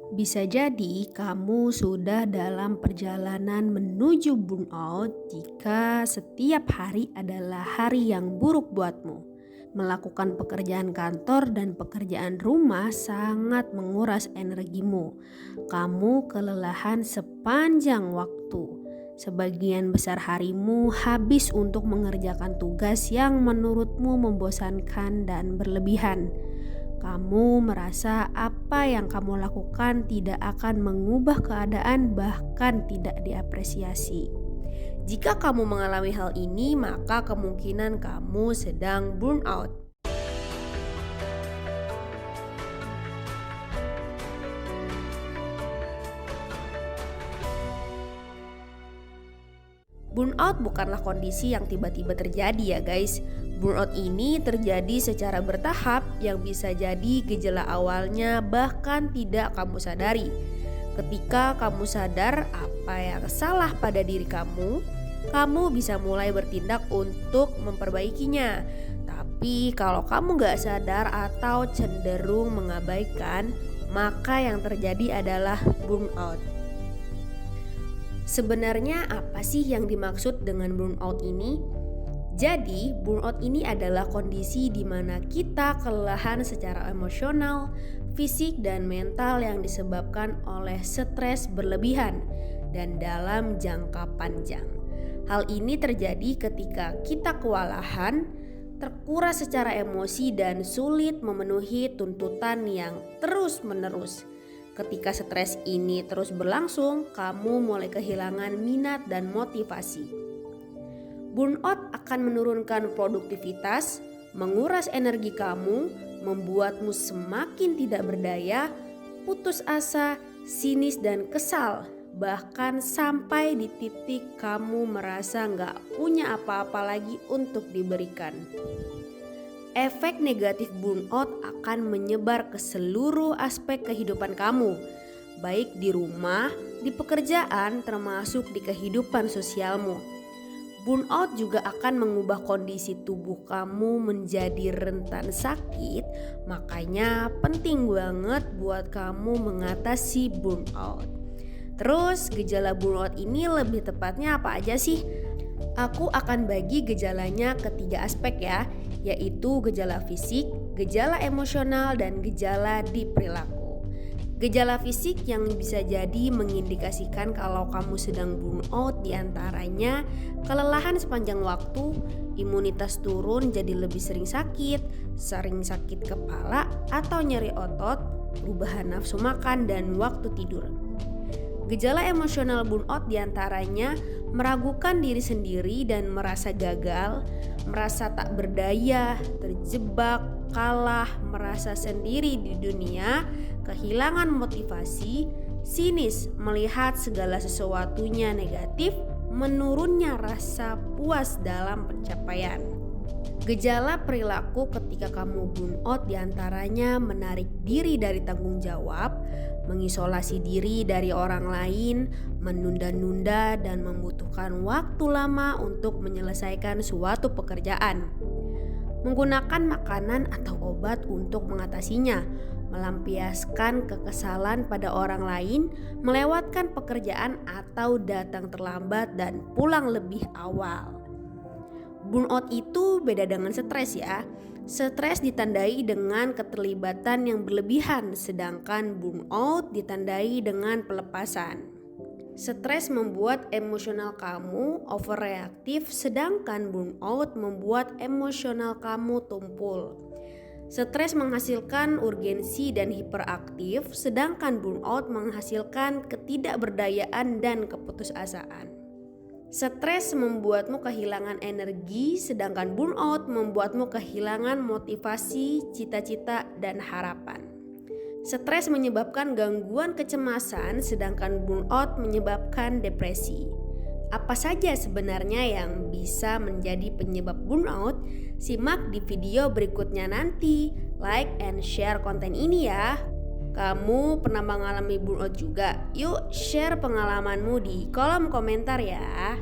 Bisa jadi kamu sudah dalam perjalanan menuju burnout jika setiap hari adalah hari yang buruk buatmu. Melakukan pekerjaan kantor dan pekerjaan rumah sangat menguras energimu. Kamu kelelahan sepanjang waktu. Sebagian besar harimu habis untuk mengerjakan tugas yang menurutmu membosankan dan berlebihan. Kamu merasa apa yang kamu lakukan tidak akan mengubah keadaan, bahkan tidak diapresiasi. Jika kamu mengalami hal ini, maka kemungkinan kamu sedang burnout. Burnout bukanlah kondisi yang tiba-tiba terjadi ya guys. Burnout ini terjadi secara bertahap yang bisa jadi gejala awalnya bahkan tidak kamu sadari. Ketika kamu sadar apa yang salah pada diri kamu bisa mulai bertindak untuk memperbaikinya. Tapi kalau kamu gak sadar atau cenderung mengabaikan, maka yang terjadi adalah burnout. Sebenarnya apa sih yang dimaksud dengan burnout ini? Jadi, burnout ini adalah kondisi di mana kita kelelahan secara emosional, fisik, dan mental yang disebabkan oleh stres berlebihan dan dalam jangka panjang. Hal ini terjadi ketika kita kewalahan, terkuras secara emosi, dan sulit memenuhi tuntutan yang terus-menerus. Ketika stres ini terus berlangsung, kamu mulai kehilangan minat dan motivasi. Burnout akan menurunkan produktivitas, menguras energi kamu, membuatmu semakin tidak berdaya, putus asa, sinis dan kesal. Bahkan sampai di titik kamu merasa gak punya apa-apa lagi untuk diberikan. Efek negatif burnout akan menyebar ke seluruh aspek kehidupan kamu, baik di rumah, di pekerjaan, termasuk di kehidupan sosialmu. Burnout juga akan mengubah kondisi tubuh kamu menjadi rentan sakit, makanya penting banget buat kamu mengatasi burnout. Terus gejala burnout ini lebih tepatnya apa aja sih? Aku akan bagi gejalanya ke 3 aspek ya, yaitu gejala fisik, gejala emosional, dan gejala di perilaku. Gejala fisik yang bisa jadi mengindikasikan kalau kamu sedang burnout diantaranya kelelahan sepanjang waktu, imunitas turun jadi lebih sering sakit kepala atau nyeri otot, perubahan nafsu makan, dan waktu tidur. Gejala emosional burnout diantaranya meragukan diri sendiri dan merasa gagal, merasa tak berdaya, terjebak, kalah, merasa sendiri di dunia, kehilangan motivasi, sinis, melihat segala sesuatunya negatif, menurunnya rasa puas dalam pencapaian. Gejala perilaku ketika kamu burnout diantaranya menarik diri dari tanggung jawab, mengisolasi diri dari orang lain, menunda-nunda dan membutuhkan waktu lama untuk menyelesaikan suatu pekerjaan. Menggunakan makanan atau obat untuk mengatasinya, melampiaskan kekesalan pada orang lain, melewatkan pekerjaan atau datang terlambat dan pulang lebih awal. Burnout itu beda dengan stres ya. Stres ditandai dengan keterlibatan yang berlebihan, sedangkan burnout ditandai dengan pelepasan. Stres membuat emosional kamu overreaktif, sedangkan burnout membuat emosional kamu tumpul. Stres menghasilkan urgensi dan hiperaktif, sedangkan burnout menghasilkan ketidakberdayaan dan keputusasaan. Stres membuatmu kehilangan energi, sedangkan burnout membuatmu kehilangan motivasi, cita-cita, dan harapan. Stres menyebabkan gangguan kecemasan, sedangkan burnout menyebabkan depresi. Apa saja sebenarnya yang bisa menjadi penyebab burnout? Simak di video berikutnya nanti. Like and share konten ini ya. Kamu pernah mengalami burnout juga? Yuk share pengalamanmu di kolom komentar ya.